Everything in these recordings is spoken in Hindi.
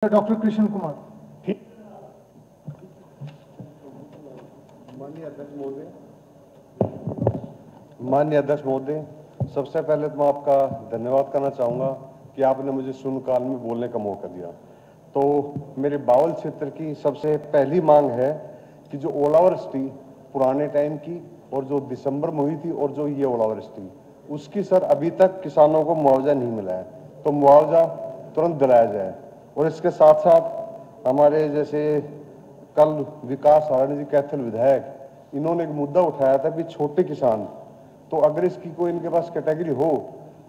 डॉक्टर कृष्ण कुमार। माननीय अध्यक्ष महोदय, सबसे पहले तो मैं आपका धन्यवाद करना चाहूँगा कि आपने मुझे शून्यकाल में बोलने का मौका दिया। तो मेरे बावल क्षेत्र की सबसे पहली मांग है कि जो ओलावृष्टि पुराने टाइम की और जो दिसंबर में हुई थी और जो ये ओलावृष्टि उसकी सर अभी तक किसानों को मुआवजा नहीं मिला है, तो मुआवजा तुरंत दिलाया जाए। और इसके साथ साथ हमारे जैसे कल विकास हारानी जी कैथल विधायक, इन्होंने एक मुद्दा उठाया था कि छोटे किसान, तो अगर इसकी कोई इनके पास कैटेगरी हो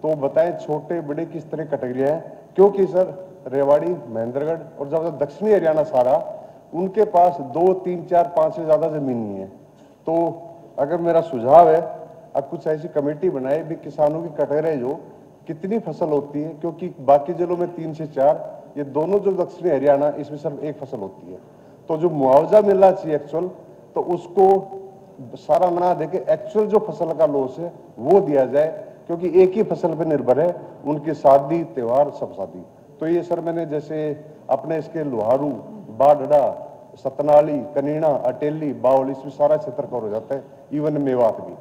तो बताएं छोटे बड़े किस तरह कैटेगरी है, क्योंकि सर रेवाड़ी, महेंद्रगढ़ और जब दक्षिणी हरियाणा सारा, उनके पास 2, 3, 4, 5 से ज्यादा जमीन नहीं है। तो अगर मेरा सुझाव है अब कुछ ऐसी कमेटी बनाए भी किसानों की कैटेगरी जो कितनी फसल होती है, क्योंकि बाकी जिलों में 3 से 4, ये दोनों जो दक्षिणी हरियाणा इसमें सिर्फ 1 फसल होती है। तो जो मुआवजा मिलना चाहिए एक्चुअल, तो उसको सारा ना देके एक्चुअल जो फसल का लॉस है वो दिया जाए, क्योंकि एक ही फसल पर निर्भर है उनकी शादी त्योहार सब शादी। तो ये सर मैंने जैसे अपने इसके लोहारू, बाढ़ड़ा, सतनाली, कनीना, अटेली, बावल, इसमें सारा क्षेत्र कवर हो जाता है, इवन मेवात भी।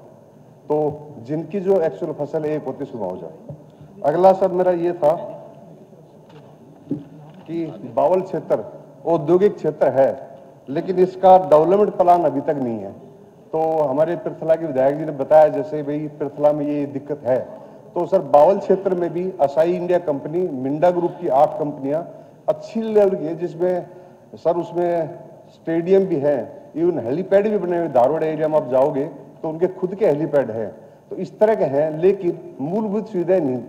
तो जिनकी जो एक्चुअल फसल एक होती है मुआवजा। अगला सर मेरा ये था कि बावल क्षेत्र औद्योगिक क्षेत्र है, लेकिन इसका डेवलपमेंट प्लान अभी तक नहीं है। तो हमारे पृथला के विधायक जी ने बताया जैसे भाई पृथला में ये दिक्कत है, तो सर बावल क्षेत्र में भी acai India company, Minda group की 8 कंपनियां अच्छी लेवल की है, जिसमें सर उसमें स्टेडियम भी है, इवन हेलीपैड भी बने हुए। धारवाड़ एरिया में आप जाओगे तो उनके खुद के हेलीपैड है। तो इस तरह के हैं, लेकिन मूलभूत सुविधाएं नहीं।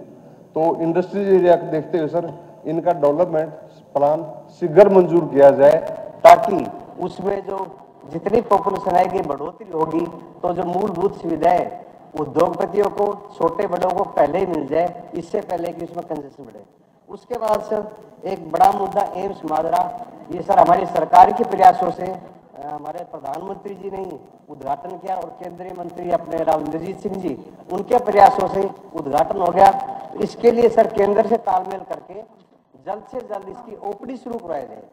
तो इंडस्ट्रीज एरिया को देखते हुए सर इनका डेवलपमेंट प्लान शीघ्र मंजूर किया जाए, ताकि उसमें जो जितनी पॉपुलेशन आएगी बढ़ोतरी होगी, तो जो मूलभूत सुविधाएं उद्योगपतियों को, छोटे बड़ों को पहले ही मिल जाए, इससे पहले कि उसमें कंजेशन बढ़े। उसके बाद सर एक बड़ा मुद्दा एम्स मादरा, ये सर हमारी सरकार के प्रयासों से हमारे प्रधानमंत्री जी ने उद्घाटन किया और केंद्रीय मंत्री अपने राव इंद्रजीत सिंह जी, उनके प्रयासों से उद्घाटन हो गया। तो इसके लिए सर केंद्र से तालमेल करके जल्द से जल्द इसकी ओपीडी शुरू कराई जाए।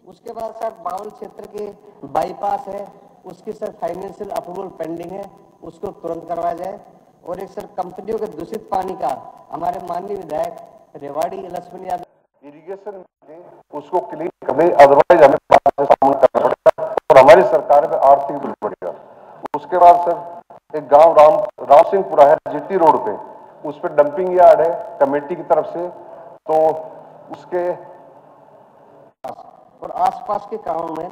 उसके बाद सर बावल क्षेत्र के बाईपास है, उसकी सर फाइनेंशियल अप्रूवल पेंडिंग है, उसको तुरंत करवाया जाए। और एक सर कंपनियों के दूषित पानी का हमारे माननीय विधायक रेवाड़ी लक्ष्मण यादव इरिगेशन उसको क्लीन करने, अदरवाइज हमें सामना करना पड़ेगा और हमारी सरकार पे आर्थिक बोझ पड़ेगा। उसके बाद सर एक गांव राम सिंहपुरा है जीटी रोड पे, उस पर डंपिंग यार्ड है कमेटी की तरफ से, तो उसके और आसपास के गांवों में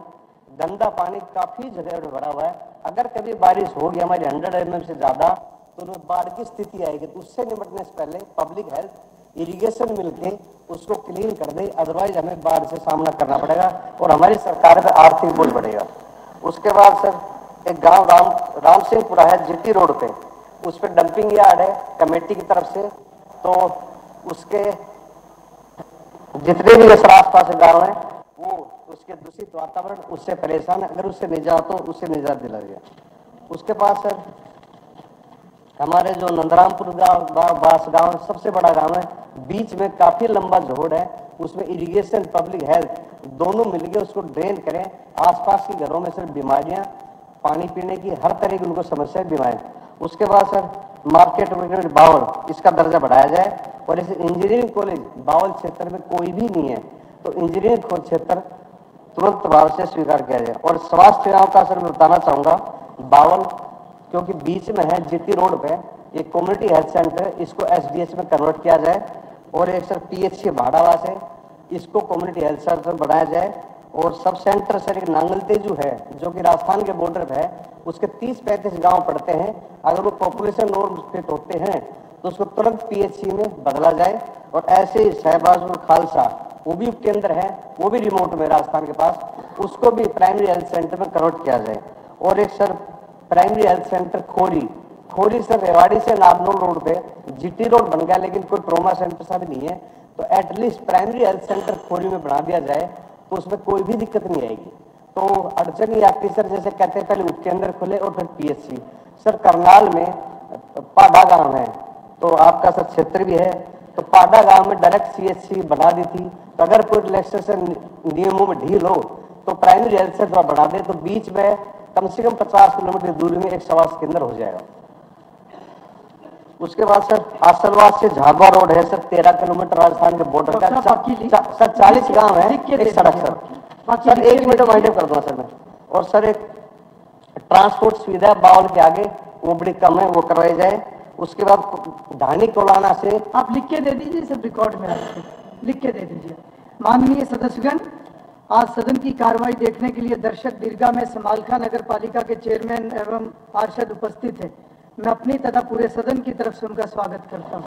गंदा पानी काफी जगह भरा हुआ है। अगर कभी बारिश होगी हमारी 100 mm से ज्यादा, तो बाढ़ की स्थिति आएगी। तो उससे निपटने से पहले पब्लिक हेल्थ इरिगेशन मिलके उसको क्लीन कर दे, अदरवाइज हमें बाढ़ से सामना करना पड़ेगा और हमारी सरकार पर आर्थिक बोझ बढ़ेगा। उसके बाद सर एक गांव राम सिंहपुरा है जीटी रोड पे, उस पर डंपिंग यार्ड है कमेटी की तरफ से। तो उसके जितने भी आसपास के गाँव हैं वो उसके दूषित वातावरण उससे परेशान है, अगर उससे निजात हो उससे निजात दिला गया। उसके पास सर हमारे जो नंदरामपुर बास गांव सबसे बड़ा गांव है, बीच में काफी लंबा जोड़ है, उसमें इरिगेशन पब्लिक हेल्थ दोनों मिलकर उसको ड्रेन करें। आसपास के घरों में सर बीमारियां, पानी पीने की हर तरह की उनको समस्या बीमारी। उसके बाद सर मार्केट बावल इसका दर्जा बढ़ाया जाए और इसे इंजीनियरिंग कॉलेज बावल क्षेत्र में कोई भी नहीं है, तो इंजीनियरिंग क्षेत्र तुरंत प्रभाव से स्वीकार किया जाए। और स्वास्थ्य सेवाओं का सर मैं बताना चाहूंगा, बावल क्योंकि बीच में है जीटी रोड पे, एक कम्युनिटी हेल्थ सेंटर, इसको एसडीएच में कन्वर्ट किया जाए। और एक सर पीएचसी भाड़ावास है, इसको कम्युनिटी हेल्थ सेंटर बनाया जाए। और सब सेंटर सर एक नांगलतेजू है जो कि राजस्थान के बॉर्डर पे है, उसके 30-35 गांव पड़ते हैं। अगर वो पॉपुलेशन नॉर्म फिट होते हैं तो उसको तुरंत पीएचसी में बदला जाए। और ऐसे ही शहबाज और खालसा वो भी उपकेंद्र है, वो भी रिमोट में राजस्थान के पास, उसको भी प्राइमरी हेल्थ सेंटर में कन्वर्ट किया जाए। और एक सर प्राइमरी हेल्थ सेंटर खोरी सर रेवाड़ी से नारनौल रोड पे जीटी रोड बन गया, लेकिन कोई ट्रोमा सेंटर सा भी नहीं है, तो एटलीस्ट प्राइमरी हेल्थ सेंटर खोरी में बना दिया जाए, तो उसमें कोई भी दिक्कत नहीं आएगी। तो अड़चन ही आती सर, जैसे कहते हैं पहले उपकेंद्र खुले और फिर पीएचसी। सर करनाल में पाडा गांव है, तो आपका सर क्षेत्र भी है, तो पाडा गांव में डायरेक्ट CHC बढ़ा दी थी। तो अगर कोई रिलैक्सेशन नियमों में ढील हो तो प्राइमरी हेल्थ से थोड़ा बढ़ा दे तो बीच में कम से कम 50 किलोमीटर दूरी में एक स्वास्थ्य केंद्र हो जाएगा। उसके बाद सर आसलवाद से झाबुआ रोड है सर, 13 किलोमीटर राजस्थान के बॉर्डर का। सर 40 गांव है, एक सड़क सर 1 मिनट वाइंड कर दूंगा सर मैं। और सर एक ट्रांसपोर्ट सुविधा बावल के आगे वो बड़ी कम है, वो करवाई जाए। उसके बाद ढानी कोलाना से आप लिख के दे दीजिए, सब रिकॉर्ड में लिख के दे दीजिए। माननीय सदस्यगण, आज सदन की कार्रवाई देखने के लिए दर्शक दीर्घा में समालखा नगर पालिका के चेयरमैन एवं पार्षद उपस्थित हैं। मैं अपनी तथा पूरे सदन की तरफ से उनका स्वागत करता हूं।